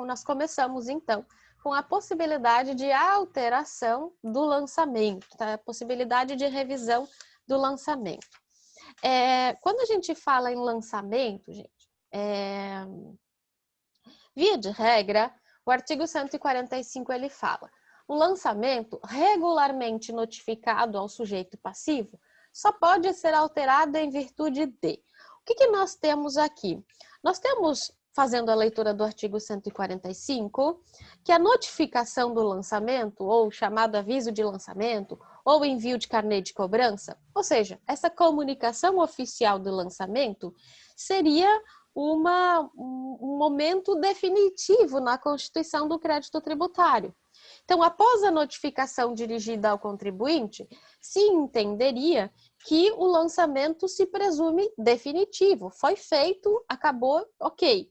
nós começamos, então, com a possibilidade de alteração do lançamento, tá? A possibilidade de revisão do lançamento. Quando a gente fala em lançamento, gente, via de regra, o artigo 145 ele fala: o lançamento regularmente notificado ao sujeito passivo só pode ser alterado em virtude de. O que nós temos aqui? Nós temos, fazendo a leitura do artigo 145, que a notificação do lançamento, ou chamado aviso de lançamento, ou envio de carnê de cobrança, ou seja, essa comunicação oficial do lançamento seria um momento definitivo na constituição do crédito tributário. Então, após a notificação dirigida ao contribuinte, se entenderia que o lançamento se presume definitivo. Foi feito, acabou, ok.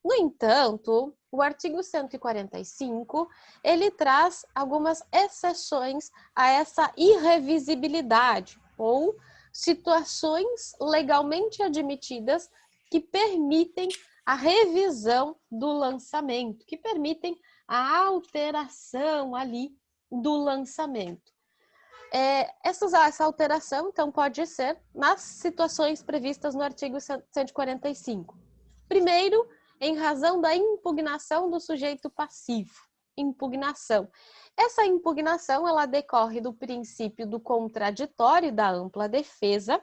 No entanto, o artigo 145, ele traz algumas exceções a essa irrevisibilidade, ou situações legalmente admitidas que permitem a revisão do lançamento, que permitem a alteração ali do lançamento. Essa alteração, então, pode ser nas situações previstas no artigo 145. Primeiro, em razão da impugnação do sujeito passivo. Impugnação. Essa impugnação, ela decorre do princípio do contraditório e da ampla defesa,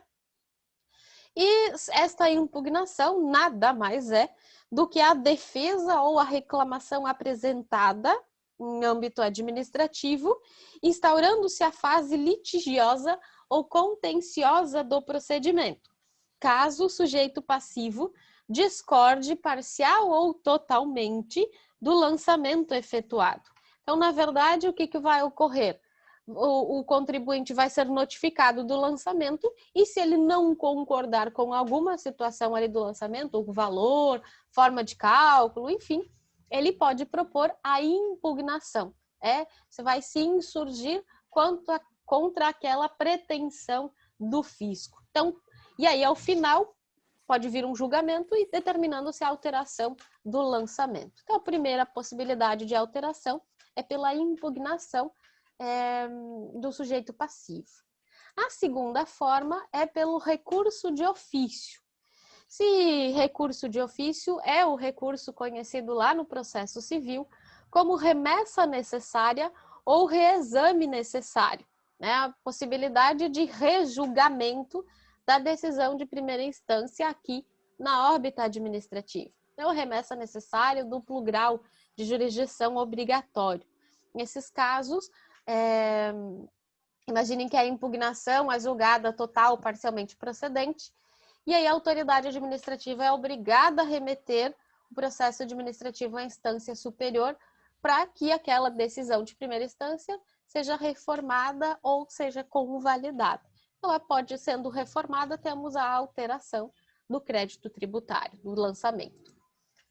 e esta impugnação nada mais é do que a defesa ou a reclamação apresentada em âmbito administrativo, instaurando-se a fase litigiosa ou contenciosa do procedimento, caso o sujeito passivo discorde parcial ou totalmente do lançamento efetuado. Então, na verdade, o que vai ocorrer? O contribuinte vai ser notificado do lançamento e se ele não concordar com alguma situação ali do lançamento, o valor, forma de cálculo, enfim, ele pode propor a impugnação. Você vai se insurgir contra aquela pretensão do fisco. Então, e aí, ao final, pode vir um julgamento e determinando-se a alteração do lançamento. Então, a primeira possibilidade de alteração é pela impugnação do sujeito passivo. A segunda forma é pelo recurso de ofício. Se recurso de ofício é o recurso conhecido lá no processo civil como remessa necessária ou reexame necessário, né? A possibilidade de rejulgamento da decisão de primeira instância aqui na órbita administrativa. Então, remessa necessária, duplo grau de jurisdição obrigatório. Nesses casos, imaginem que a impugnação é julgada total ou parcialmente procedente, e aí a autoridade administrativa é obrigada a remeter o processo administrativo à instância superior para que aquela decisão de primeira instância seja reformada ou seja convalidada. Então, pode sendo reformada, temos a alteração do crédito tributário, do lançamento.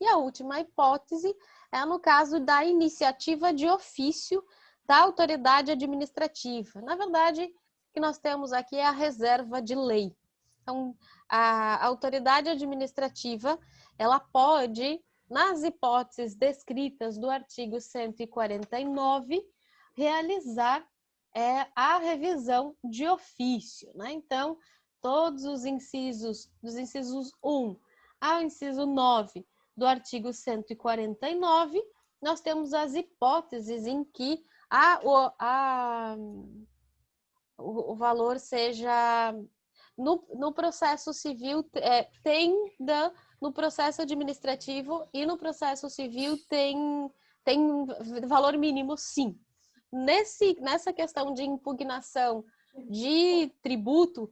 E a última hipótese é no caso da iniciativa de ofício da autoridade administrativa. Na verdade, o que nós temos aqui é a reserva de lei. Então, a autoridade administrativa, ela pode, nas hipóteses descritas do artigo 149, realizar a revisão de ofício, né? Então, todos os incisos, dos incisos 1 ao inciso 9 do artigo 149, nós temos as hipóteses em que o valor seja no processo civil no processo administrativo e no processo civil tem valor mínimo, sim. Nessa questão de impugnação de tributo,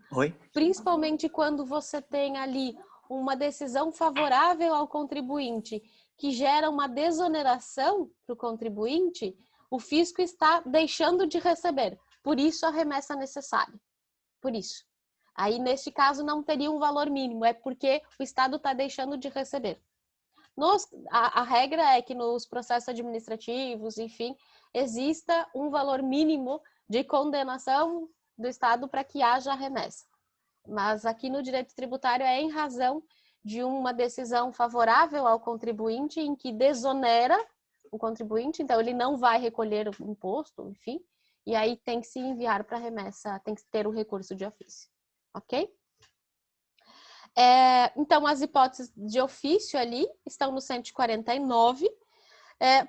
principalmente quando você tem ali uma decisão favorável ao contribuinte que gera uma desoneração para o contribuinte, o fisco está deixando de receber. Por isso, a remessa necessária. Por isso. Aí, neste caso, não teria um valor mínimo, é porque o Estado está deixando de receber. A regra é que nos processos administrativos, enfim, exista um valor mínimo de condenação do Estado para que haja remessa. Mas aqui no direito tributário é em razão de uma decisão favorável ao contribuinte em que desonera o contribuinte, então ele não vai recolher o imposto, enfim, e aí tem que se enviar para remessa, tem que ter o recurso de ofício, ok? Então, as hipóteses de ofício ali estão no 149,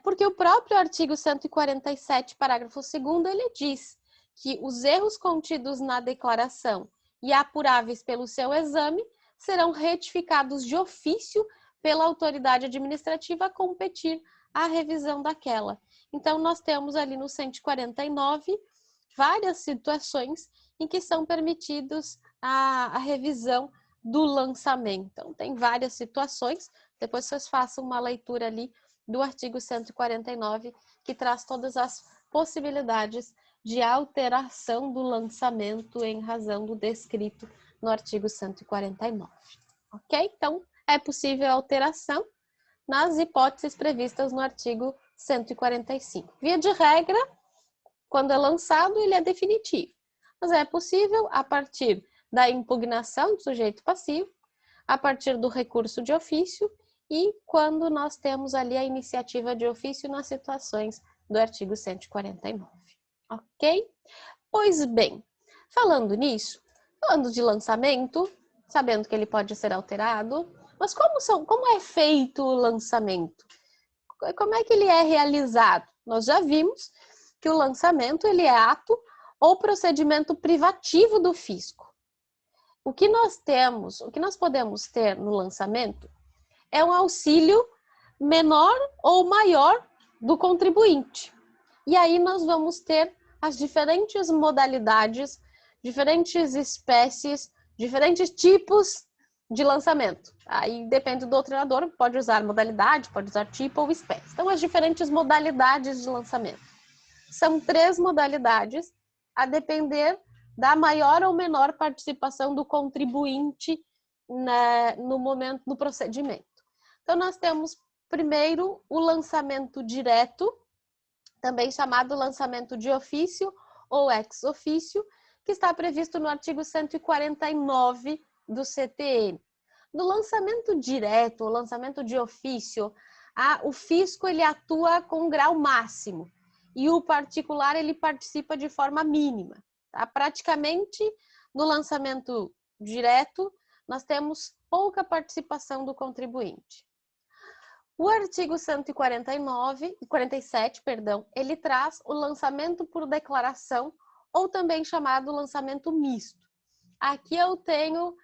porque o próprio artigo 147, parágrafo 2º, ele diz que os erros contidos na declaração e apuráveis pelo seu exame serão retificados de ofício pela autoridade administrativa a competir à revisão daquela. Então, nós temos ali no 149 várias situações em que são permitidos a revisão do lançamento. Então, tem várias situações, depois vocês façam uma leitura ali do artigo 149, que traz todas as possibilidades de alteração do lançamento em razão do descrito no artigo 149, ok? Então, é possível alteração nas hipóteses previstas no artigo 145. Via de regra, quando é lançado, ele é definitivo, mas é possível a partir da impugnação do sujeito passivo, a partir do recurso de ofício e quando nós temos ali a iniciativa de ofício nas situações do artigo 149, ok? Pois bem, falando nisso, falando de lançamento, sabendo que ele pode ser alterado, mas como é feito o lançamento? Como é que ele é realizado? Nós já vimos que o lançamento ele é ato ou procedimento privativo do fisco. O que nós podemos ter no lançamento é um auxílio menor ou maior do contribuinte. E aí nós vamos ter as diferentes modalidades, diferentes espécies, diferentes tipos de lançamento. Aí depende do treinador, pode usar modalidade, pode usar tipo ou espécie. Então, as diferentes modalidades de lançamento. São 3 modalidades, a depender da maior ou menor participação do contribuinte no procedimento. Então, nós temos primeiro o lançamento direto, também chamado lançamento de ofício ou ex ofício, que está previsto no artigo 149 do CTN. No lançamento direto, o lançamento de ofício, o fisco ele atua com grau máximo e o particular ele participa de forma mínima. Tá? Praticamente, no lançamento direto, nós temos pouca participação do contribuinte. O artigo 147, ele traz o lançamento por declaração, ou também chamado lançamento misto. Aqui eu tenho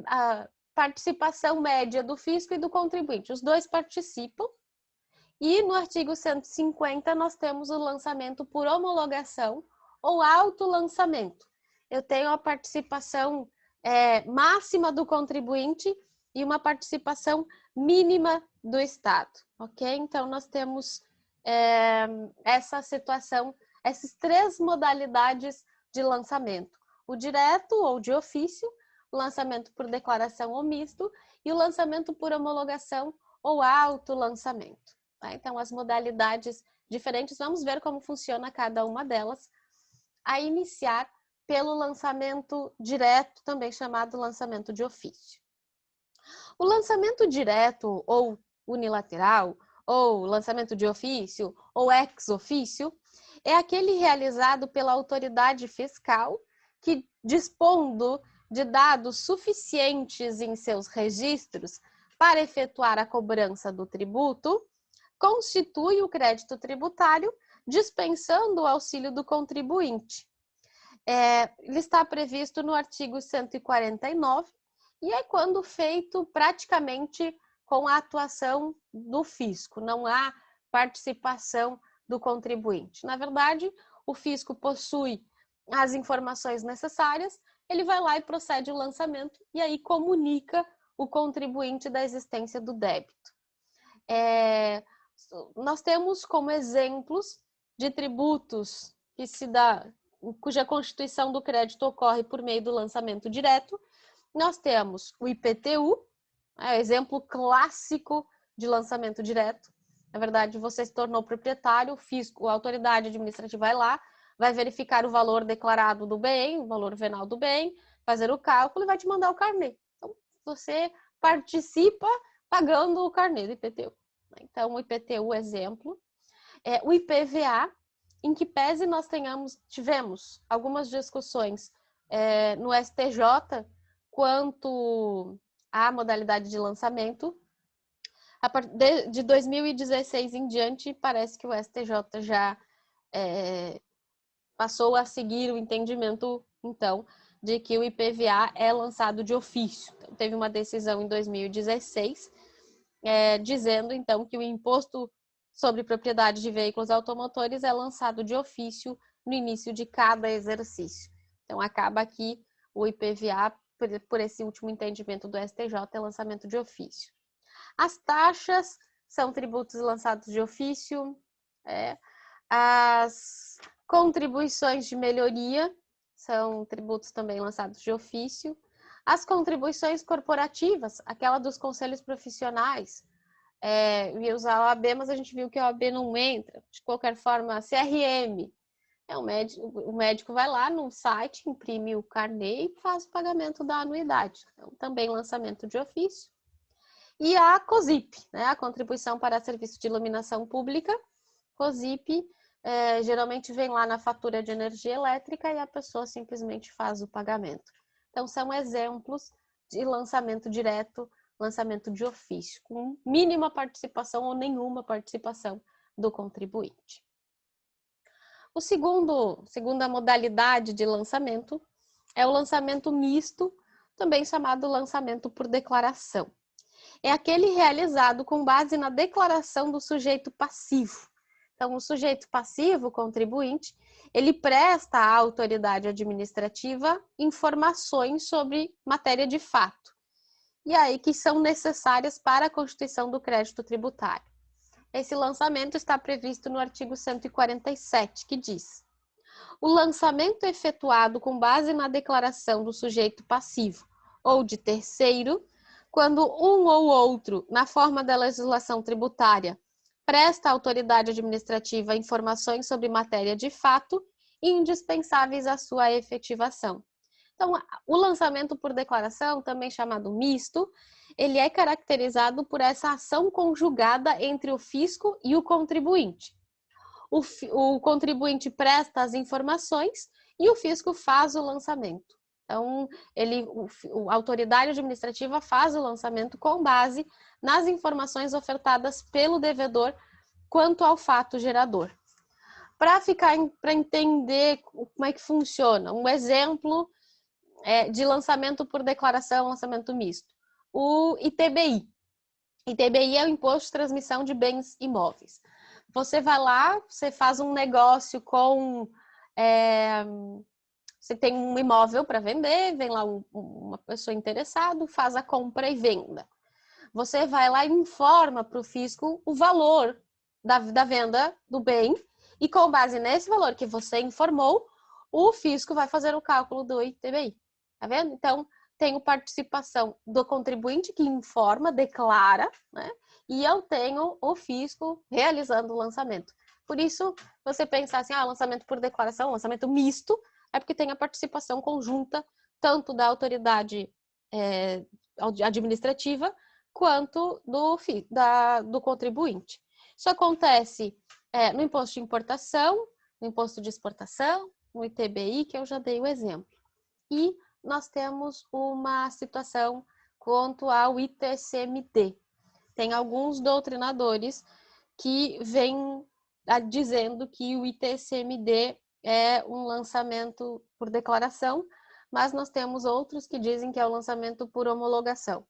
a participação média do fisco e do contribuinte. Os dois participam. E no artigo 150 nós temos o lançamento por homologação ou autolançamento. Eu tenho a participação máxima do contribuinte e uma participação mínima do Estado, ok? Então, nós temos essa situação, essas 3 modalidades de lançamento. O direto ou de ofício, o lançamento por declaração ou misto e o lançamento por homologação ou autolançamento. Tá? Então, as modalidades diferentes, vamos ver como funciona cada uma delas, a iniciar pelo lançamento direto, também chamado lançamento de ofício. O lançamento direto ou unilateral, ou lançamento de ofício, ou ex ofício, é aquele realizado pela autoridade fiscal que, dispondo de dados suficientes em seus registros para efetuar a cobrança do tributo, constitui o crédito tributário dispensando o auxílio do contribuinte. Ele está previsto no artigo 149 e é quando feito praticamente com a atuação do fisco, não há participação do contribuinte. Na verdade, o fisco possui as informações necessárias, ele vai lá e procede o lançamento e aí comunica o contribuinte da existência do débito. Nós temos como exemplos de tributos cuja constituição do crédito ocorre por meio do lançamento direto. Nós temos o IPTU, exemplo clássico de lançamento direto. Na verdade, você se tornou proprietário, o fisco, a autoridade administrativa vai lá, vai verificar o valor declarado do bem, o valor venal do bem, fazer o cálculo e vai te mandar o carnê. Então, você participa pagando o carnê do IPTU. Então, o IPTU, exemplo, é o IPVA, em que pese nós tivemos algumas discussões no STJ quanto à modalidade de lançamento. De 2016 em diante, parece que o STJ já passou a seguir o entendimento, então, de que o IPVA é lançado de ofício. Então, teve uma decisão em 2016, dizendo, então, que o imposto sobre propriedade de veículos automotores é lançado de ofício no início de cada exercício. Então, acaba aqui o IPVA, por esse último entendimento do STJ, é lançamento de ofício. As taxas são tributos lançados de ofício, as contribuições de melhoria são tributos também lançados de ofício. As contribuições corporativas, aquela dos conselhos profissionais, ia usar a OAB, mas a gente viu que a OAB não entra. De qualquer forma, a CRM, o médico vai lá no site, imprime o carnê e faz o pagamento da anuidade. Então, também lançamento de ofício. E a COSIP, né, a Contribuição para Serviço de Iluminação Pública. COSIP geralmente vem lá na fatura de energia elétrica e a pessoa simplesmente faz o pagamento. Então, são exemplos de lançamento direto, lançamento de ofício, com mínima participação ou nenhuma participação do contribuinte. Segunda modalidade de lançamento é o lançamento misto, também chamado lançamento por declaração. É aquele realizado com base na declaração do sujeito passivo. Então, o sujeito passivo, o contribuinte, ele presta à autoridade administrativa informações sobre matéria de fato, e aí que são necessárias para a constituição do crédito tributário. Esse lançamento está previsto no artigo 147, que diz: o lançamento efetuado com base na declaração do sujeito passivo ou de terceiro, quando um ou outro, na forma da legislação tributária, presta à autoridade administrativa informações sobre matéria de fato indispensáveis à sua efetivação. Então, o lançamento por declaração, também chamado misto, ele é caracterizado por essa ação conjugada entre o fisco e o contribuinte. O contribuinte presta as informações e o fisco faz o lançamento. Então, a autoridade administrativa faz o lançamento com base nas informações ofertadas pelo devedor quanto ao fato gerador. Para entender como é que funciona, um exemplo de lançamento por declaração, lançamento misto. O ITBI. ITBI é o Imposto de Transmissão de Bens Imóveis. Você vai lá, você faz um negócio com... Você tem um imóvel para vender, vem lá uma pessoa interessada, faz a compra e venda. Você vai lá e informa para o fisco o valor da venda do bem e com base nesse valor que você informou, o fisco vai fazer o cálculo do ITBI. Tá vendo? Então, tenho participação do contribuinte que informa, declara, né? E eu tenho o fisco realizando o lançamento. Por isso, você pensar assim, lançamento por declaração, lançamento misto, é porque tem a participação conjunta tanto da autoridade administrativa quanto do contribuinte. Isso acontece no imposto de importação, no imposto de exportação, no ITBI, que eu já dei o exemplo. E nós temos uma situação quanto ao ITCMD. Tem alguns doutrinadores que vêm dizendo que o ITCMD é um lançamento por declaração, mas nós temos outros que dizem que é o lançamento por homologação.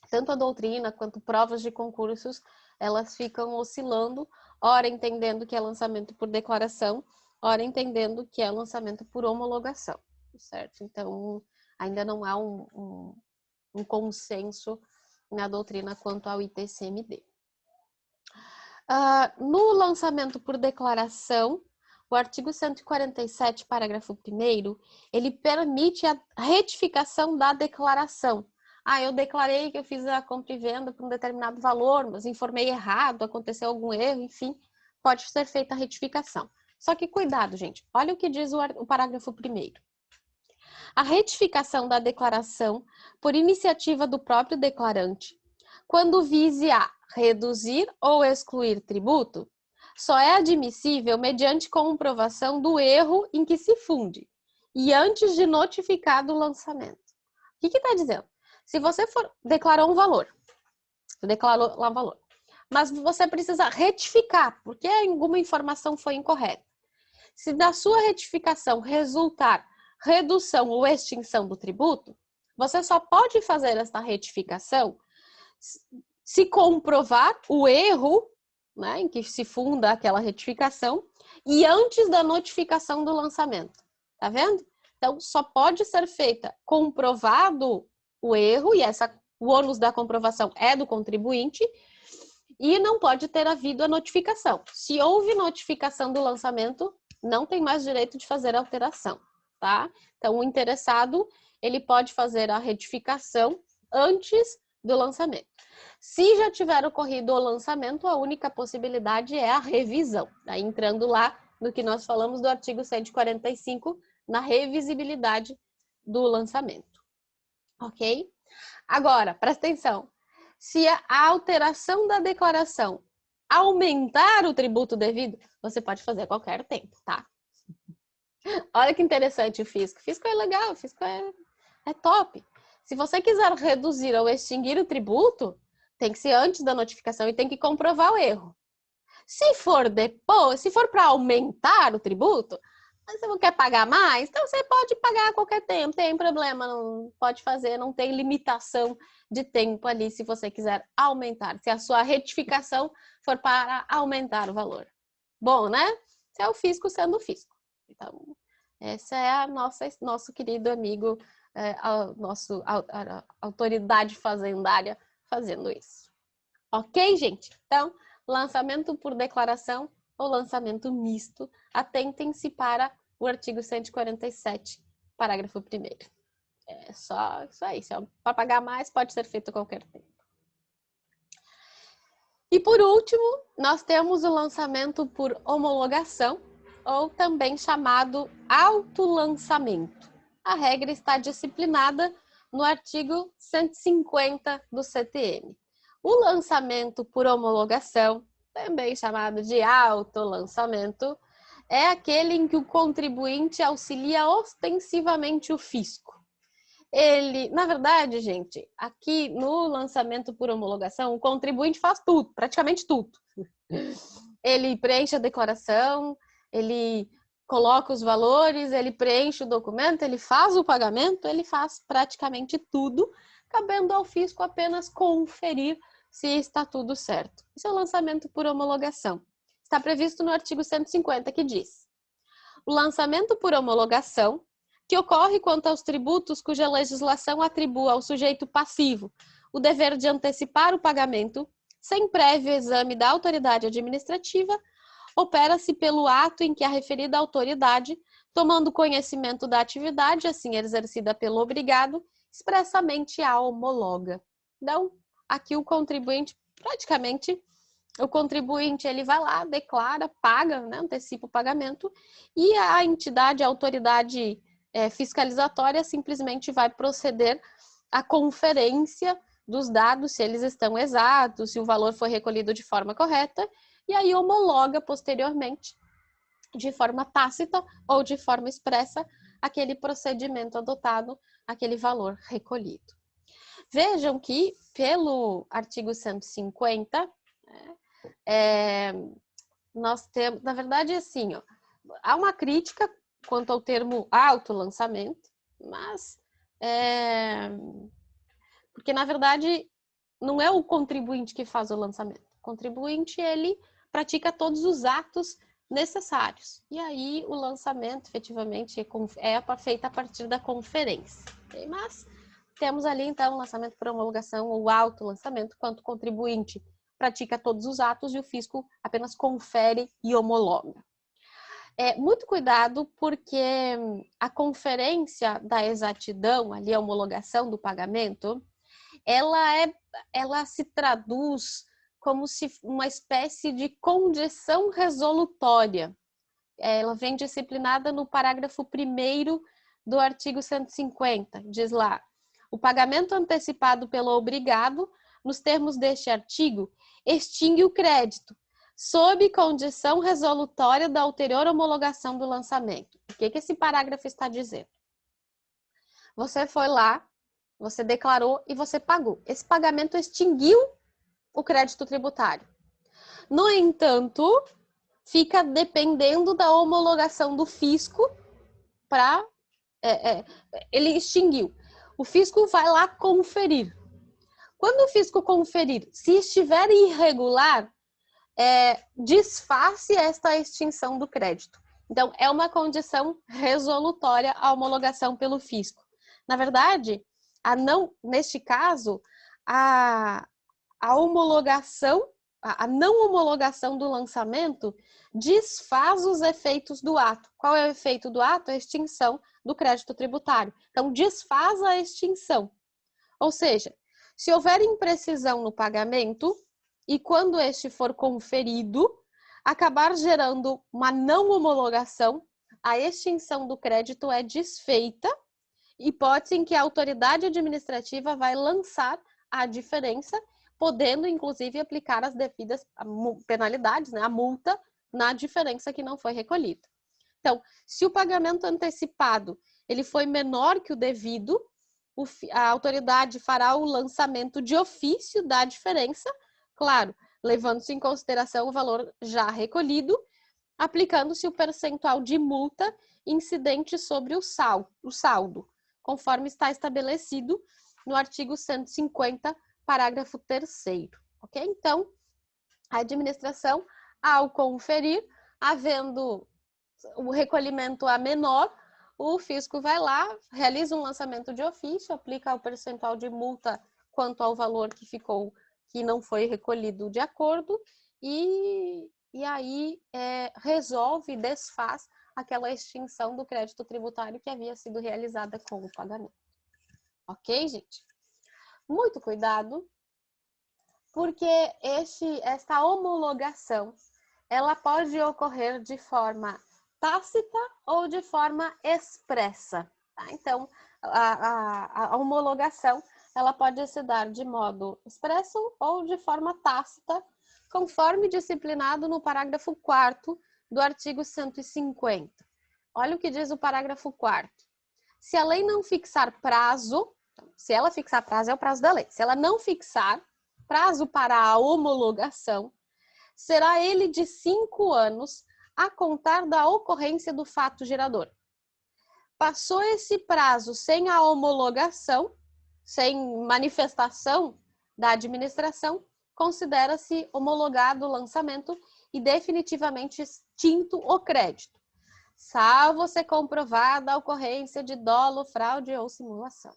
Tanto a doutrina quanto provas de concursos, elas ficam oscilando, ora entendendo que é lançamento por declaração, ora entendendo que é lançamento por homologação, certo? Então, ainda não há um consenso na doutrina quanto ao ITCMD. No lançamento por declaração, o artigo 147, parágrafo 1º, ele permite a retificação da declaração. Eu declarei que eu fiz a compra e venda por um determinado valor, mas informei errado, aconteceu algum erro, enfim, pode ser feita a retificação. Só que cuidado, gente, olha o que diz o parágrafo 1º. a retificação da declaração por iniciativa do próprio declarante, quando vise a reduzir ou excluir tributo, só é admissível mediante comprovação do erro em que se funde e antes de notificar do lançamento. O que está dizendo? Se você declarou um valor, declarou lá um valor, mas você precisa retificar, porque alguma informação foi incorreta. Se da sua retificação resultar redução ou extinção do tributo, você só pode fazer esta retificação se comprovar o erro, né, em que se funda aquela retificação e antes da notificação do lançamento. Tá vendo? Então, só pode ser feita comprovado o erro, e o ônus da comprovação é do contribuinte, e não pode ter havido a notificação. Se houve notificação do lançamento, não tem mais direito de fazer alteração, tá? Então, o interessado, ele pode fazer a retificação antes do lançamento. Se já tiver ocorrido o lançamento, a única possibilidade é a revisão. Tá? Entrando lá no que nós falamos do artigo 145, na revisibilidade do lançamento. Ok? Agora, presta atenção. Se a alteração da declaração aumentar o tributo devido, você pode fazer a qualquer tempo, tá? Olha que interessante o fisco. O fisco é legal, o fisco é top. Se você quiser reduzir ou extinguir o tributo, tem que ser antes da notificação e tem que comprovar o erro. Se for depois, se for para aumentar o tributo, mas você não quer pagar mais, então você pode pagar a qualquer tempo, tem problema, não pode fazer, não tem limitação de tempo ali se você quiser aumentar, se a sua retificação for para aumentar o valor. Bom, né? Esse é o fisco sendo fisco. Então, essa é a nosso querido amigo, a autoridade fazendária fazendo isso. Ok, gente? Então, lançamento por declaração ou lançamento misto, atentem-se para o artigo 147, parágrafo 1º. É só isso aí. Se é para pagar mais, pode ser feito a qualquer tempo. E por último, nós temos o lançamento por homologação, ou também chamado autolançamento. A regra está disciplinada no artigo 150 do CTN. O lançamento por homologação, também chamado de autolançamento, é aquele em que o contribuinte auxilia ostensivamente o fisco. Ele, na verdade, gente, aqui no lançamento por homologação, o contribuinte faz tudo, praticamente tudo. Ele preenche a declaração, ele coloca os valores, ele preenche o documento, ele faz o pagamento, ele faz praticamente tudo, cabendo ao fisco apenas conferir se está tudo certo. Esse é o lançamento por homologação. Está previsto no artigo 150, que diz: o lançamento por homologação, que ocorre quanto aos tributos cuja legislação atribua ao sujeito passivo o dever de antecipar o pagamento, sem prévio exame da autoridade administrativa, opera-se pelo ato em que a referida autoridade, tomando conhecimento da atividade assim exercida pelo obrigado, expressamente a homologa. Então, aqui o contribuinte, praticamente, o contribuinte ele vai lá, declara, paga, né, antecipa o pagamento, e a entidade, a autoridade fiscalizatória simplesmente vai proceder à conferência dos dados, se eles estão exatos, se o valor foi recolhido de forma correta, e aí homologa posteriormente, de forma tácita ou de forma expressa, aquele procedimento adotado, aquele valor recolhido. Vejam que, pelo artigo 150, nós temos, na verdade, assim, ó, há uma crítica quanto ao termo autolançamento, mas porque, na verdade, não é o contribuinte que faz o lançamento. O contribuinte, ele pratica todos os atos necessários. E aí, o lançamento, efetivamente, é feito a partir da conferência. Mas temos ali, então, o lançamento por homologação ou autolançamento, quanto o contribuinte pratica todos os atos e o fisco apenas confere e homologa. Muito cuidado, porque a conferência da exatidão, ali a homologação do pagamento, ela se traduz como se uma espécie de condição resolutória. Ela vem disciplinada no parágrafo 1º do artigo 150. Diz lá, o pagamento antecipado pelo obrigado, nos termos deste artigo, extingue o crédito, sob condição resolutória da ulterior homologação do lançamento. O que esse parágrafo está dizendo? Você foi lá, você declarou e você pagou. Esse pagamento extinguiu o crédito tributário. No entanto, fica dependendo da homologação do fisco para... ele extinguiu. O fisco vai lá conferir. Quando o fisco conferir, se estiver irregular, desfaz-se esta extinção do crédito. Então, é uma condição resolutória a homologação pelo fisco. Na verdade, neste caso, a homologação, a não homologação do lançamento desfaz os efeitos do ato. Qual é o efeito do ato? A extinção do crédito tributário. Então, desfaz a extinção. Ou seja, se houver imprecisão no pagamento e quando este for conferido, acabar gerando uma não homologação, a extinção do crédito é desfeita, hipótese em que a autoridade administrativa vai lançar a diferença, podendo, inclusive, aplicar as devidas penalidades, né, a multa, na diferença que não foi recolhida. Então, se o pagamento antecipado ele foi menor que o devido, a autoridade fará o lançamento de ofício da diferença, claro, levando-se em consideração o valor já recolhido, aplicando-se o percentual de multa incidente sobre o saldo, conforme está estabelecido no artigo 150, parágrafo 3º, ok? Então, a administração, ao conferir, havendo o recolhimento a menor, o fisco vai lá, realiza um lançamento de ofício, aplica o percentual de multa quanto ao valor que não foi recolhido de acordo, e aí resolve, desfaz aquela extinção do crédito tributário que havia sido realizada com o pagamento. Ok, gente? Muito cuidado, porque esta homologação, ela pode ocorrer de forma tácita ou de forma expressa. Tá? Então, a homologação, ela pode se dar de modo expresso ou de forma tácita, conforme disciplinado no parágrafo 4º do artigo 150. Olha o que diz o parágrafo 4º. Se a lei não fixar prazo, se ela fixar prazo, é o prazo da lei. Se ela não fixar prazo para a homologação, será ele de 5 anos a contar da ocorrência do fato gerador. Passou esse prazo sem a homologação, sem manifestação da administração, considera-se homologado o lançamento e definitivamente extinto o crédito, salvo ser comprovada a ocorrência de dolo, fraude ou simulação.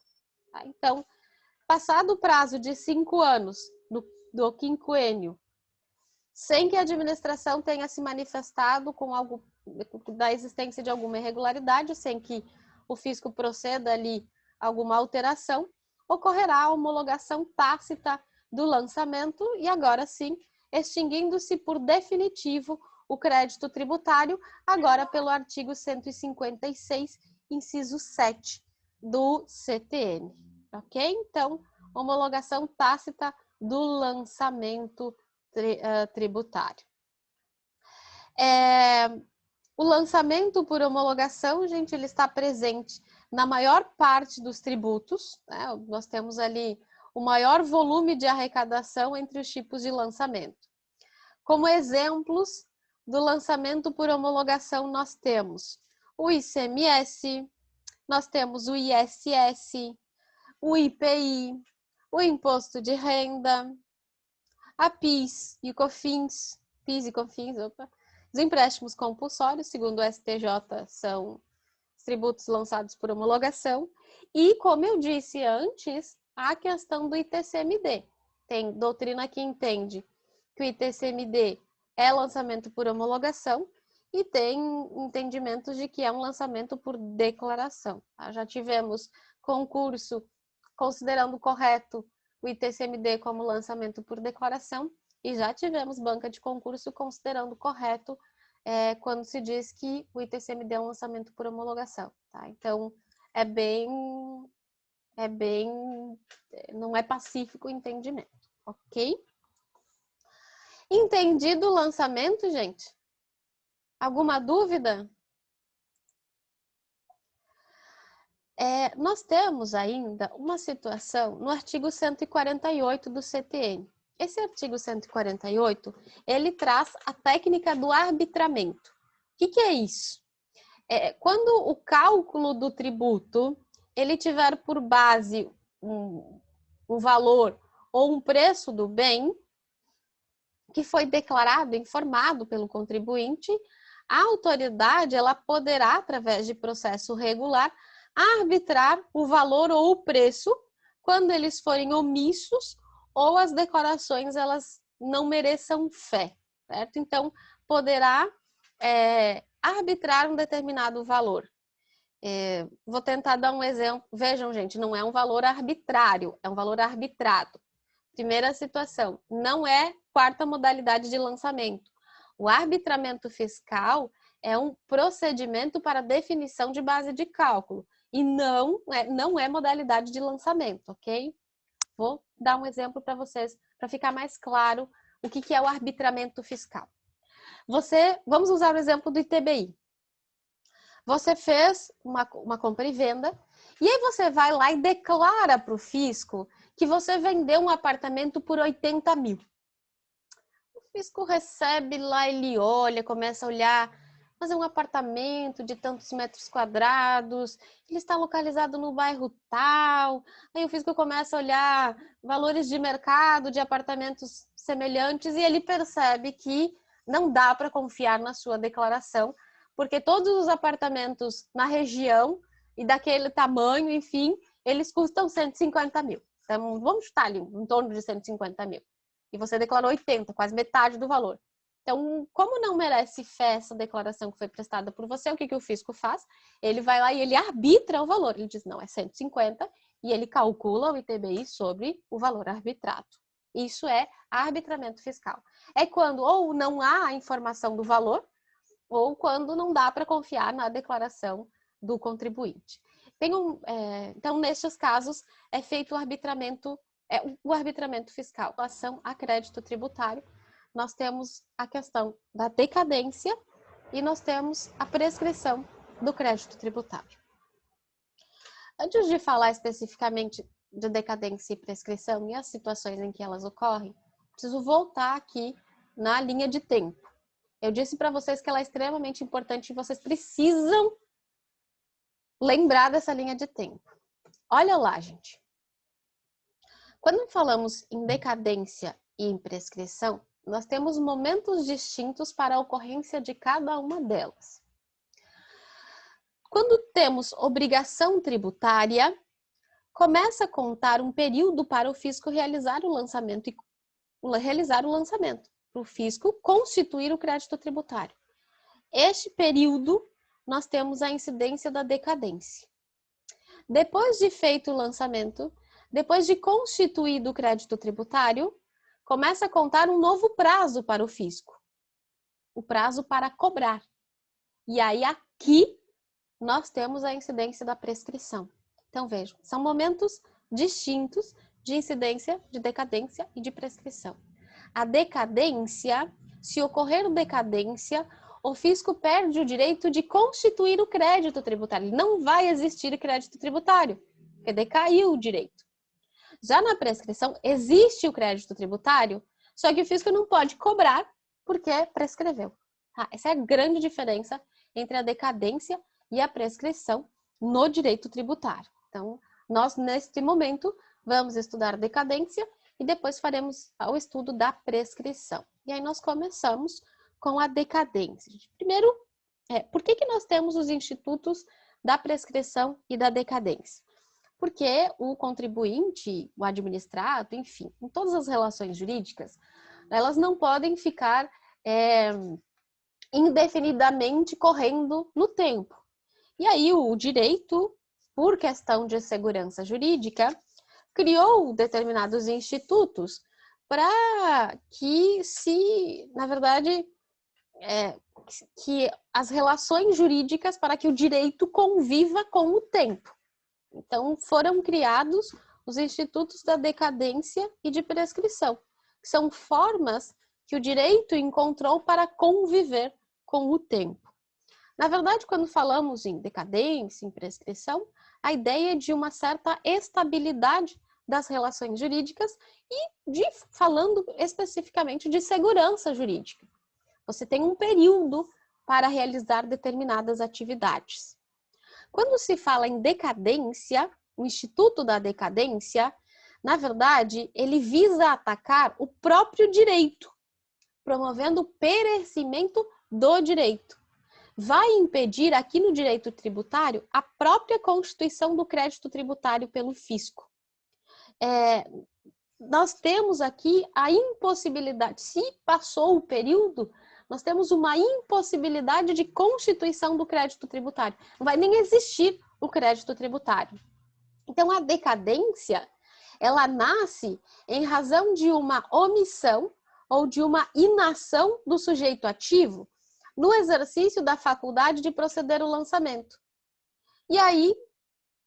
Tá? Então, passado o prazo de 5 anos do quinquênio, sem que a administração tenha se manifestado com algo da existência de alguma irregularidade, sem que o fisco proceda ali alguma alteração, ocorrerá a homologação tácita do lançamento e agora sim, extinguindo-se por definitivo o crédito tributário, agora pelo artigo 156, inciso 7 do CTN. Ok? Então, homologação tácita do lançamento tributário. O lançamento por homologação, gente, ele está presente na maior parte dos tributos, né? Nós temos ali o maior volume de arrecadação entre os tipos de lançamento. Como exemplos do lançamento por homologação, nós temos o ICMS, nós temos o ISS, o IPI, o Imposto de Renda, a PIS e COFINS, os empréstimos compulsórios, segundo o STJ, são os tributos lançados por homologação. E, como eu disse antes, a questão do ITCMD. Tem doutrina que entende que o ITCMD é lançamento por homologação e tem entendimentos de que é um lançamento por declaração. Tá? Já tivemos concurso considerando correto o ITCMD como lançamento por declaração e já tivemos banca de concurso considerando correto quando se diz que o ITCMD é um lançamento por homologação. Tá? Então, é bem, não é pacífico o entendimento, ok? Entendido o lançamento, gente? Alguma dúvida? Nós temos ainda uma situação no artigo 148 do CTN. Esse artigo 148, ele traz a técnica do arbitramento. O que é isso? Quando o cálculo do tributo, ele tiver por base um valor ou um preço do bem que foi declarado, informado pelo contribuinte, a autoridade ela poderá, através de processo regular, arbitrar o valor ou o preço quando eles forem omissos ou as declarações elas não mereçam fé, certo? Então, poderá arbitrar um determinado valor. Vou tentar dar um exemplo. Vejam, gente, não é um valor arbitrário, é um valor arbitrado. Primeira situação, não é quarta modalidade de lançamento. O arbitramento fiscal é um procedimento para definição de base de cálculo e não é modalidade de lançamento, ok? Vou dar um exemplo para vocês, para ficar mais claro o que é o arbitramento fiscal. Vamos usar o exemplo do ITBI. Você fez uma compra e venda, e aí você vai lá e declara para o fisco que você vendeu um apartamento por 80 mil. O fisco recebe lá, ele olha, começa a olhar, mas é um apartamento de tantos metros quadrados, ele está localizado no bairro tal, aí o fisco começa a olhar valores de mercado de apartamentos semelhantes e ele percebe que não dá para confiar na sua declaração, porque todos os apartamentos na região e daquele tamanho, enfim, eles custam 150 mil. Então, vamos chutar ali, em torno de 150 mil. E você declarou 80, quase metade do valor. Então, como não merece fé essa declaração que foi prestada por você, o que o fisco faz? Ele vai lá e ele arbitra o valor. Ele diz, não, é 150, e ele calcula o ITBI sobre o valor arbitrado. Isso é arbitramento fiscal. É quando ou não há a informação do valor, ou quando não dá para confiar na declaração do contribuinte. Então, nesses casos, é feito o arbitramento fiscal. Em relação a crédito tributário, nós temos a questão da decadência e nós temos a prescrição do crédito tributário. Antes de falar especificamente de decadência e prescrição e as situações em que elas ocorrem, preciso voltar aqui na linha de tempo. Eu disse para vocês que ela é extremamente importante e vocês precisam lembrar dessa linha de tempo. Olha lá, gente. Quando falamos em decadência e em prescrição, nós temos momentos distintos para a ocorrência de cada uma delas. Quando temos obrigação tributária, começa a contar um período para o fisco realizar o lançamento, para o fisco constituir o crédito tributário. Este período, nós temos a incidência da decadência. Depois de feito o lançamento, depois de constituído o crédito tributário, começa a contar um novo prazo para o fisco. O prazo para cobrar. E aí aqui nós temos a incidência da prescrição. Então vejam, são momentos distintos de incidência, de decadência e de prescrição. A decadência, se ocorrer decadência, o fisco perde o direito de constituir o crédito tributário. Não vai existir crédito tributário, porque decaiu o direito. Já na prescrição, existe o crédito tributário, só que o fisco não pode cobrar porque prescreveu. Essa é a grande diferença entre a decadência e a prescrição no direito tributário. Então, nós, neste momento, vamos estudar decadência e depois faremos o estudo da prescrição. E aí nós começamos com a decadência. Primeiro, por que nós temos os institutos da prescrição e da decadência? Porque o contribuinte, o administrado, enfim, em todas as relações jurídicas, elas não podem ficar indefinidamente correndo no tempo. E aí o direito, por questão de segurança jurídica, criou determinados institutos para que na verdade, que as relações jurídicas, para que o direito conviva com o tempo. Então, foram criados os institutos da decadência e de prescrição, que são formas que o direito encontrou para conviver com o tempo. Na verdade, quando falamos em decadência, em prescrição, a ideia é de uma certa estabilidade das relações jurídicas e falando especificamente de segurança jurídica. Você tem um período para realizar determinadas atividades. Quando se fala em decadência, o Instituto da Decadência, na verdade, ele visa atacar o próprio direito, promovendo o perecimento do direito. Vai impedir aqui no direito tributário a própria constituição do crédito tributário pelo fisco. Nós temos aqui a impossibilidade, se passou o período, nós temos uma impossibilidade de constituição do crédito tributário. Não vai nem existir o crédito tributário. Então, a decadência, ela nasce em razão de uma omissão ou de uma inação do sujeito ativo no exercício da faculdade de proceder ao lançamento. E aí,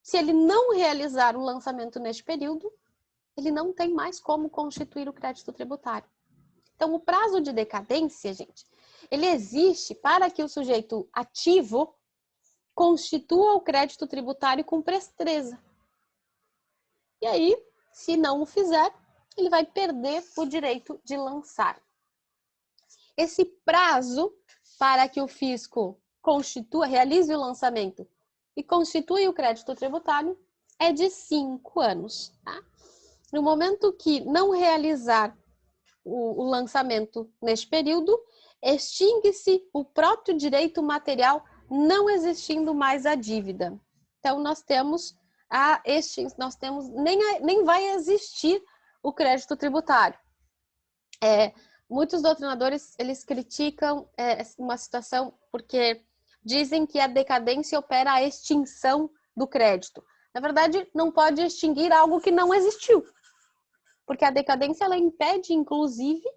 se ele não realizar o lançamento neste período, ele não tem mais como constituir o crédito tributário. Então, o prazo de decadência, gente, ele existe para que o sujeito ativo constitua o crédito tributário com presteza. E aí, se não o fizer, ele vai perder o direito de lançar. Esse prazo para que o fisco realize o lançamento e constitui o crédito tributário é de 5 anos. Tá? No momento que não realizar o lançamento neste período, extingue-se o próprio direito material, não existindo mais a dívida. Então, nós temos nem vai existir o crédito tributário. Muitos doutrinadores, eles criticam uma situação porque dizem que a decadência opera a extinção do crédito. Na verdade, não pode extinguir algo que não existiu. Porque a decadência, ela impede, inclusive,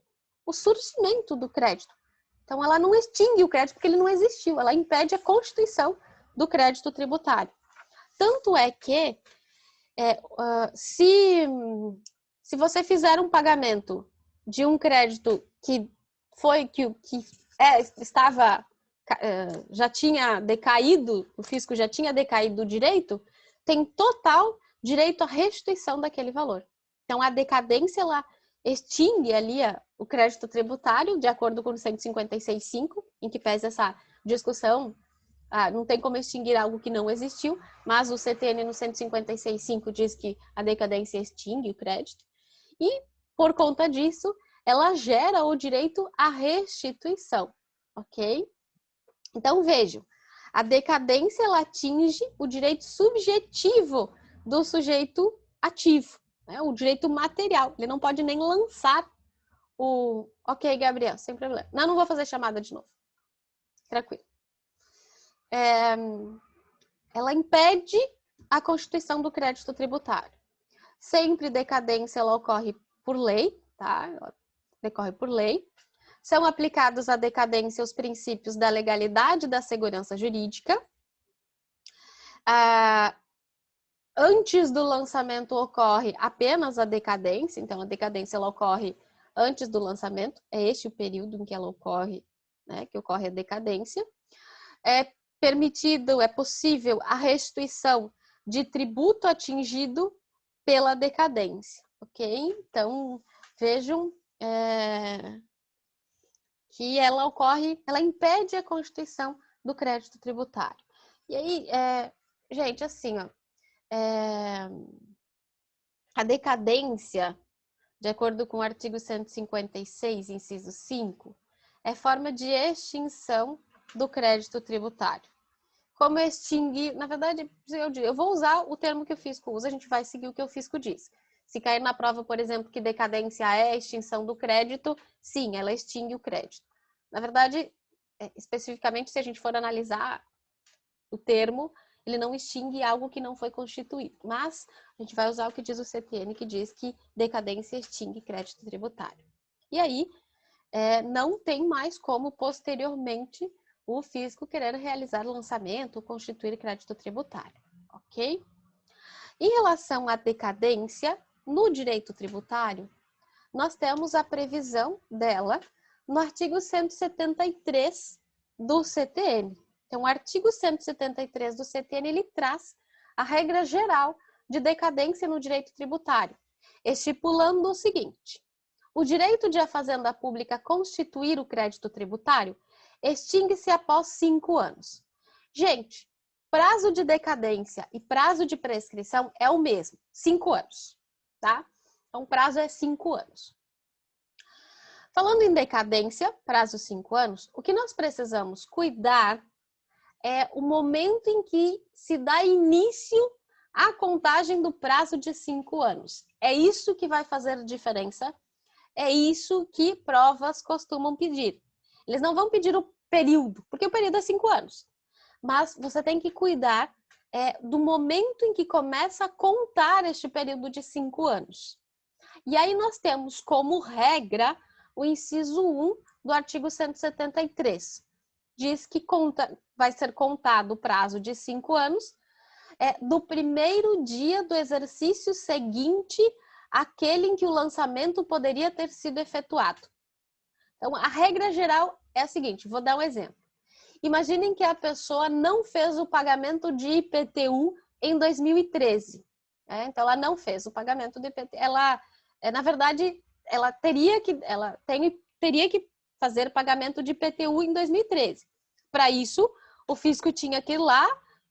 o surgimento do crédito. Então, ela não extingue o crédito porque ele não existiu. Ela impede a constituição do crédito tributário. Tanto é que, se você fizer um pagamento de um crédito já tinha decaído, o fisco já tinha decaído o direito, tem total direito à restituição daquele valor. Então, a decadência, ela extingue ali o crédito tributário, de acordo com o 156.5, em que pese essa discussão, não tem como extinguir algo que não existiu, mas o CTN no 156.5 diz que a decadência extingue o crédito, e, por conta disso, ela gera o direito à restituição, ok? Então, vejam, a decadência, ela atinge o direito subjetivo do sujeito ativo, o direito material. Ele não pode nem lançar o... Ok, Gabriel, sem problema. Não vou fazer chamada de novo. Tranquilo. Ela impede a constituição do crédito tributário. Sempre decadência, ela ocorre por lei, tá? Ela decorre por lei. São aplicados à decadência os princípios da legalidade e da segurança jurídica. Antes do lançamento ocorre apenas a decadência, então a decadência ela ocorre antes do lançamento, é este o período em que ela ocorre, né, que ocorre a decadência. É possível a restituição de tributo atingido pela decadência, ok? Então, vejam que ela impede a constituição do crédito tributário. E aí, gente, assim, a decadência, de acordo com o artigo 156, inciso 5, é forma de extinção do crédito tributário. Como extinguir? Na verdade, eu vou usar o termo que o fisco usa, a gente vai seguir o que o fisco diz. Se cair na prova, por exemplo, que decadência é a extinção do crédito, sim, ela extingue o crédito. Na verdade, especificamente, se a gente for analisar o termo, ele não extingue algo que não foi constituído. Mas a gente vai usar o que diz o CTN, que diz que decadência extingue crédito tributário. E aí, não tem mais como, posteriormente, o fisco querer realizar lançamento ou constituir crédito tributário, ok? Em relação à decadência, no direito tributário, nós temos a previsão dela no artigo 173 do CTN. Então, o artigo 173 do CTN, ele traz a regra geral de decadência no direito tributário, estipulando o seguinte: o direito de a fazenda pública constituir o crédito tributário extingue-se após 5 anos. Gente, prazo de decadência e prazo de prescrição é o mesmo, 5 anos, tá? Então, o prazo é 5 anos. Falando em decadência, prazo 5 anos, o que nós precisamos cuidar é o momento em que se dá início à contagem do prazo de 5 anos. É isso que vai fazer diferença, é isso que provas costumam pedir. Eles não vão pedir o período, porque o período é 5 anos. Mas você tem que cuidar do momento em que começa a contar este período de 5 anos. E aí nós temos como regra o inciso 1 do artigo 173. Diz que vai ser contado o prazo de 5 anos do primeiro dia do exercício seguinte àquele em que o lançamento poderia ter sido efetuado. Então, a regra geral é a seguinte, vou dar um exemplo. Imaginem que a pessoa não fez o pagamento de IPTU em 2013. Então, ela não fez o pagamento do IPTU. Na verdade, ela teria que fazer pagamento de IPTU em 2013. Para isso, o fisco tinha que ir lá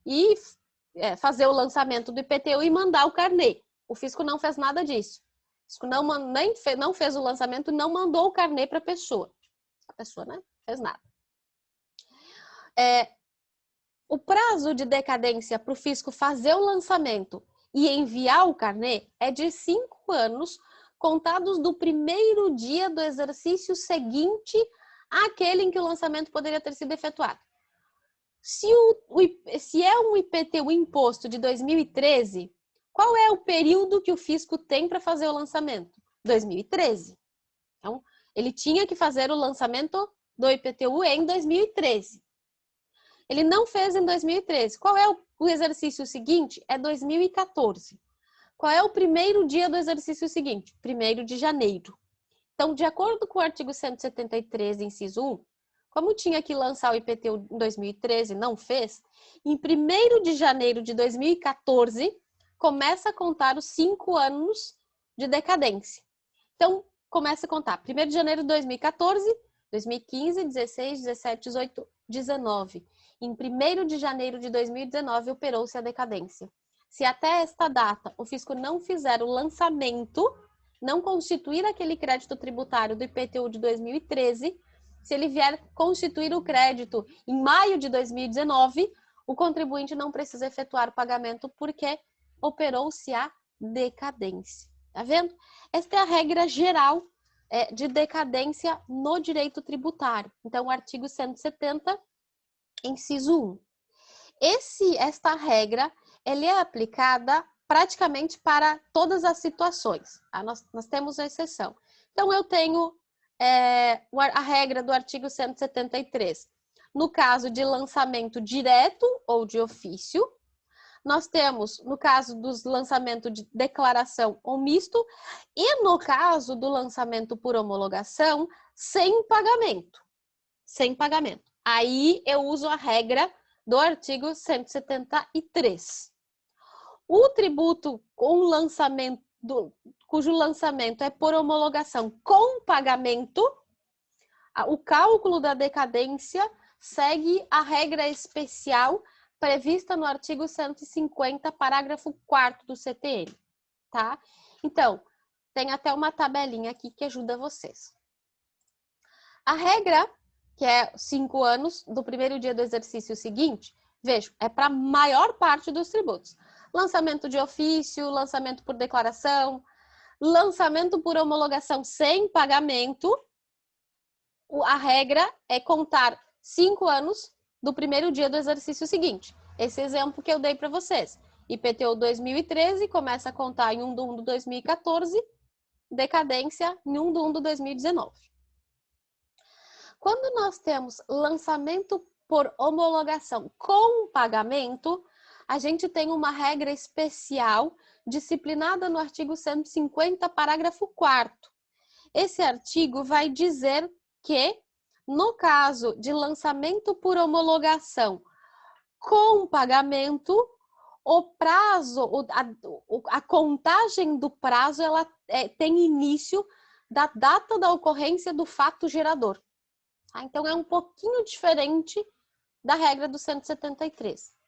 e fazer o lançamento do IPTU e mandar o carnê. O fisco não fez nada disso. O fisco não fez o lançamento, não mandou o carnê para a pessoa. A pessoa, né? Fez nada. O prazo de decadência para o fisco fazer o lançamento e enviar o carnê é de 5 anos, contados do primeiro dia do exercício seguinte àquele em que o lançamento poderia ter sido efetuado. Se é um IPTU imposto de 2013, qual é o período que o fisco tem para fazer o lançamento? 2013. Então, ele tinha que fazer o lançamento do IPTU em 2013. Ele não fez em 2013. Qual é o exercício seguinte? É 2014. Qual é o primeiro dia do exercício seguinte? 1º de janeiro. Então, de acordo com o artigo 173, inciso 1, como tinha que lançar o IPTU em 2013 e não fez, em 1º de janeiro de 2014, começa a contar os 5 anos de decadência. Então, começa a contar 1º de janeiro de 2014, 2015, 16, 17, 18, 19. Em 1º de janeiro de 2019, operou-se a decadência. Se até esta data o fisco não fizer o lançamento, não constituir aquele crédito tributário do IPTU de 2013, se ele vier constituir o crédito em maio de 2019, o contribuinte não precisa efetuar o pagamento porque operou-se a decadência. Tá vendo? Esta é a regra geral de decadência no direito tributário. Então, o artigo 170, inciso 1. Esta regra ela é aplicada praticamente para todas as situações. Tá? Nós temos a exceção. Então, eu tenho a regra do artigo 173. No caso de lançamento direto ou de ofício, nós temos, no caso dos lançamentos de declaração ou misto, e no caso do lançamento por homologação, sem pagamento. Sem pagamento. Aí eu uso a regra do artigo 173. O tributo com lançamento, cujo lançamento é por homologação com pagamento, o cálculo da decadência segue a regra especial prevista no artigo 150, parágrafo 4º do CTN, tá? Então, tem até uma tabelinha aqui que ajuda vocês. A regra, que é 5 anos, do primeiro dia do exercício seguinte, vejo, é para a maior parte dos tributos. Lançamento de ofício, lançamento por declaração, lançamento por homologação sem pagamento, a regra é contar 5 anos do primeiro dia do exercício seguinte. Esse exemplo que eu dei para vocês. IPTU 2013 começa a contar em 1 de 1 de 2014, decadência em 1 de 1 de 2019. Quando nós temos lançamento por homologação com pagamento, a gente tem uma regra especial disciplinada no artigo 150, parágrafo 4º. Esse artigo vai dizer que, no caso de lançamento por homologação com pagamento, o prazo, a contagem do prazo, ela tem início da data da ocorrência do fato gerador. Tá? Então, é um pouquinho diferente da regra do 173.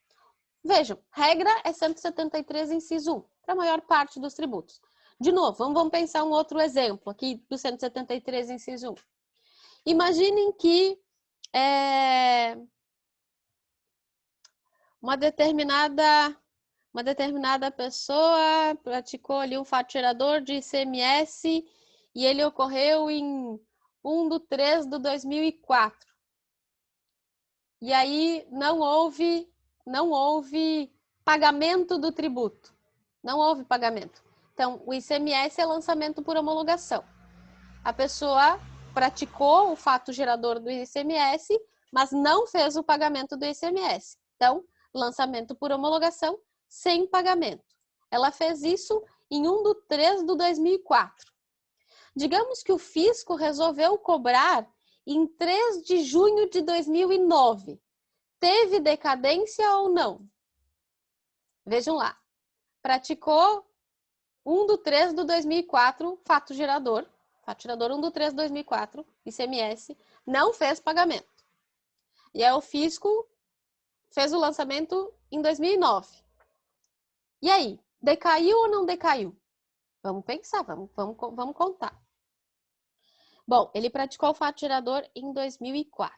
Vejam, regra é 173, inciso 1, para a maior parte dos tributos. De novo, vamos pensar um outro exemplo aqui do 173, inciso 1. Imaginem que uma determinada pessoa praticou ali um fato gerador de ICMS e ele ocorreu em 1/3/2004. E aí não houve pagamento do tributo. Não houve pagamento. Então, o ICMS é lançamento por homologação. A pessoa praticou o fato gerador do ICMS, mas não fez o pagamento do ICMS. Então, lançamento por homologação sem pagamento. Ela fez isso em 1/3/2004. Digamos que o fisco resolveu cobrar em 3 de junho de 2009. Teve decadência ou não? Vejam lá. Praticou 1/3/2004, fato gerador 1/3/2004, ICMS, não fez pagamento. E aí o fisco fez o lançamento em 2009. E aí, decaiu ou não decaiu? Vamos pensar, vamos contar. Bom, ele praticou o fato gerador em 2004.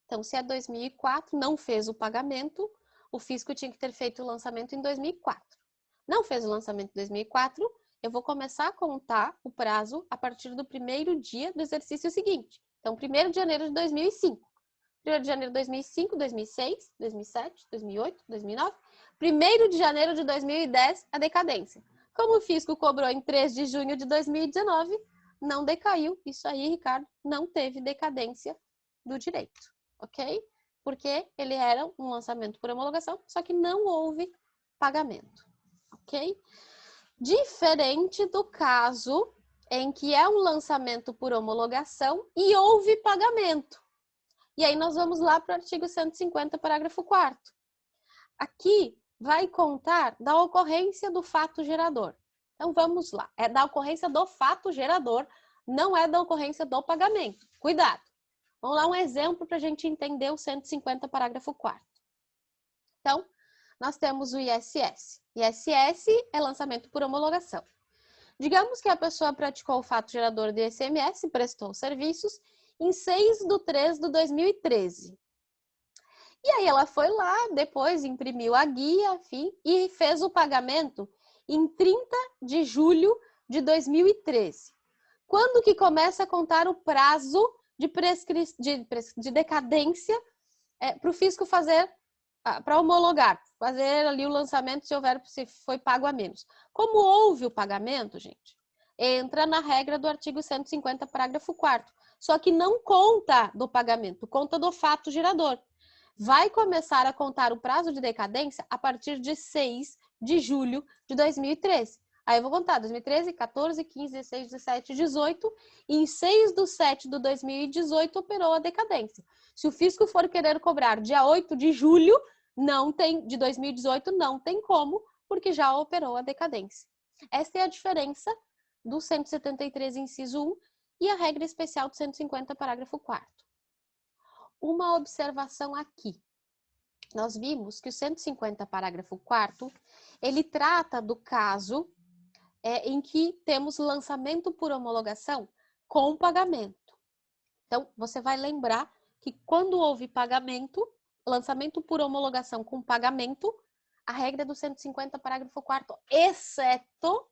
Então, se é 2004, não fez o pagamento, o fisco tinha que ter feito o lançamento em 2004. Não fez o lançamento em 2004, eu vou começar a contar o prazo a partir do primeiro dia do exercício seguinte. Então, 1º de janeiro de 2005. 1º de janeiro de 2005, 2006, 2007, 2008, 2009. 1º de janeiro de 2010, a decadência. Como o fisco cobrou em 3 de junho de 2019, não decaiu. Isso aí, Ricardo, não teve decadência do direito, ok? Porque ele era um lançamento por homologação, só que não houve pagamento, ok? Diferente do caso em que é um lançamento por homologação e houve pagamento. E aí nós vamos lá para o artigo 150, parágrafo 4º. Aqui vai contar da ocorrência do fato gerador. Então vamos lá, é da ocorrência do fato gerador, não é da ocorrência do pagamento. Cuidado! Vamos lá um exemplo para a gente entender o 150, parágrafo 4º. Então, nós temos o ISS. ISS é lançamento por homologação. Digamos que a pessoa praticou o fato gerador de ICMS, prestou serviços, em 6/3/2013. E aí ela foi lá, depois imprimiu a guia, enfim, e fez o pagamento em 30 de julho de 2013. Quando que começa a contar o prazo de decadência para o fisco fazer, para homologar, fazer ali o lançamento se foi pago a menos? Como houve o pagamento, gente, entra na regra do artigo 150, parágrafo 4º. Só que não conta do pagamento, conta do fato gerador. Vai começar a contar o prazo de decadência a partir de 6 de julho de 2013. Aí eu vou contar 2013, 14, 15, 16, 17, 18, e em 6/7/2018 operou a decadência. Se o fisco for querer cobrar dia 8 de julho de 2018, não tem como, porque já operou a decadência. Essa é a diferença do 173, inciso 1, e a regra especial do 150, parágrafo 4º. Uma observação aqui. Nós vimos que o 150, parágrafo 4º, ele trata do caso em que temos lançamento por homologação com pagamento. Então, você vai lembrar que quando houve pagamento, lançamento por homologação com pagamento, a regra do 150, parágrafo 4º, exceto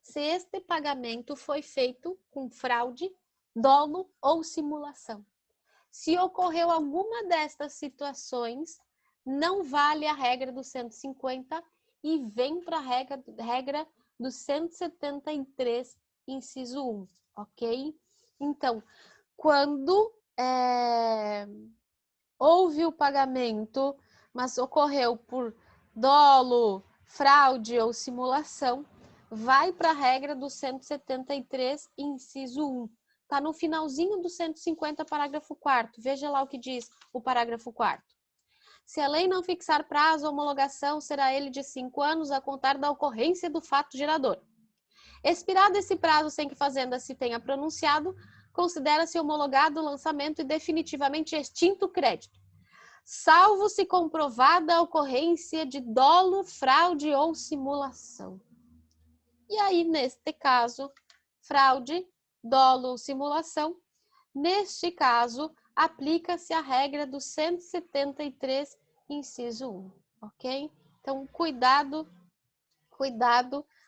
se este pagamento foi feito com fraude, dolo ou simulação. Se ocorreu alguma destas situações, não vale a regra do 150 e vem para a regra do 173, inciso 1, ok? Então, quando houve o pagamento mas ocorreu por dolo, fraude ou simulação, vai para a regra do 173, inciso 1. Está no finalzinho do 150, parágrafo 4º. Veja lá o que diz o parágrafo 4º. Se a lei não fixar prazo, a homologação será ele de 5 anos a contar da ocorrência do fato gerador. Expirado esse prazo sem que Fazenda se tenha pronunciado, considera-se homologado o lançamento e definitivamente extinto o crédito, salvo se comprovada a ocorrência de dolo, fraude ou simulação. E aí, neste caso, fraude, dolo ou simulação, neste caso, aplica-se a regra do 173, inciso 1, ok? Então, cuidado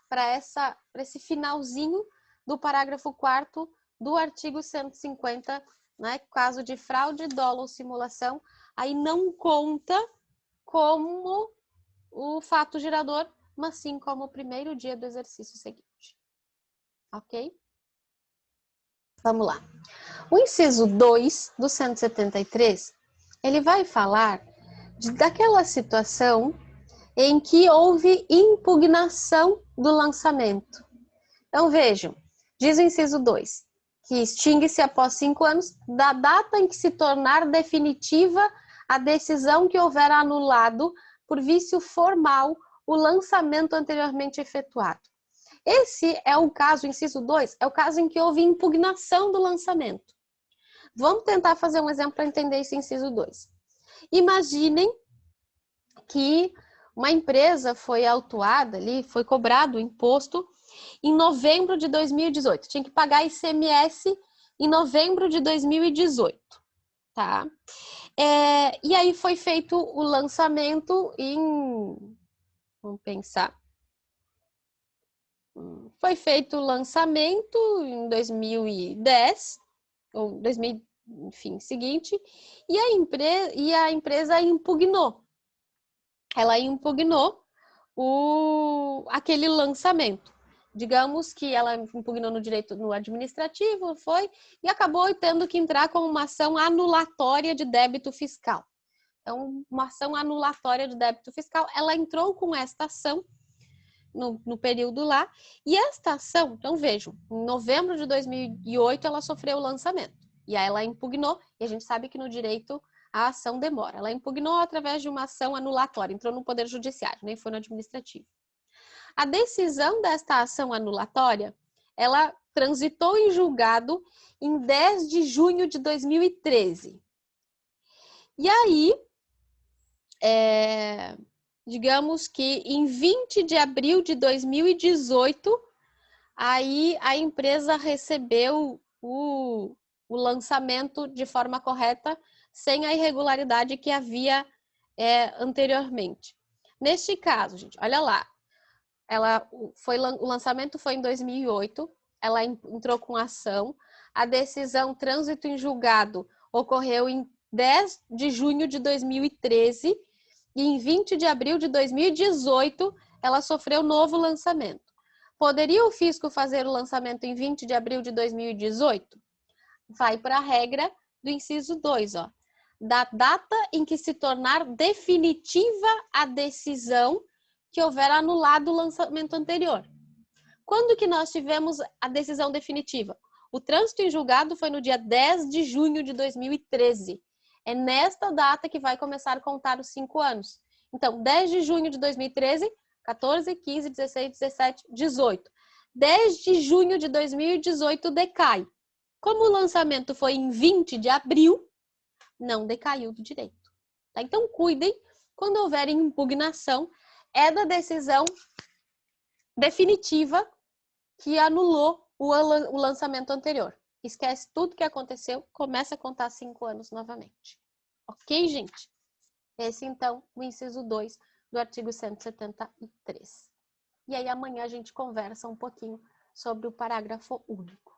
para esse finalzinho do parágrafo 4º do artigo 150, né? Caso de fraude, dolo ou simulação, aí não conta como o fato gerador, mas sim como o primeiro dia do exercício seguinte. Ok? Vamos lá. O inciso 2 do 173, ele vai falar daquela situação em que houve impugnação do lançamento. Então, vejam, diz o inciso 2, que extingue-se após 5 anos da data em que se tornar definitiva a decisão que houver anulado por vício formal o lançamento anteriormente efetuado. Esse é o caso, inciso 2, é o caso em que houve impugnação do lançamento. Vamos tentar fazer um exemplo para entender esse inciso 2. Imaginem que uma empresa foi autuada ali, foi cobrado o imposto em novembro de 2018. Tinha que pagar ICMS em novembro de 2018, tá? E aí foi feito o lançamento vamos pensar. Foi feito o lançamento em 2010, ou 2000, enfim, seguinte, e a empresa impugnou. Ela impugnou aquele lançamento. Digamos que ela impugnou no direito no administrativo, e acabou tendo que entrar com uma ação anulatória de débito fiscal. Então, uma ação anulatória de débito fiscal, ela entrou com esta ação no período lá, e esta ação, então vejam, em novembro de 2008 ela sofreu o lançamento, e aí ela impugnou, e a gente sabe que no direito a ação demora. Ela impugnou através de uma ação anulatória, entrou no Poder Judiciário, nem foi no administrativo. A decisão desta ação anulatória, ela transitou em julgado em 10 de junho de 2013. E aí, digamos que em 20 de abril de 2018, aí a empresa recebeu o lançamento de forma correta, sem a irregularidade que havia anteriormente. Neste caso, gente, olha lá, o lançamento foi em 2008, ela entrou com ação, a decisão trânsito em julgado ocorreu em 10 de junho de 2013 e em 20 de abril de 2018 ela sofreu novo lançamento. Poderia o fisco fazer o lançamento em 20 de abril de 2018? Vai para a regra do inciso 2, ó. Da data em que se tornar definitiva a decisão que houver anulado o lançamento anterior. Quando que nós tivemos a decisão definitiva? O trânsito em julgado foi no dia 10 de junho de 2013. É nesta data que vai começar a contar os 5 anos. Então, 10 de junho de 2013, 14, 15, 16, 17, 18. 10 de junho de 2018 decai. Como o lançamento foi em 20 de abril, não decaiu do direito. Tá? Então, cuidem, quando houver impugnação, é da decisão definitiva que anulou o lançamento anterior. Esquece tudo que aconteceu, começa a contar 5 anos novamente. Ok, gente? Esse, então, o inciso 2 do artigo 173. E aí, amanhã a gente conversa um pouquinho sobre o parágrafo único.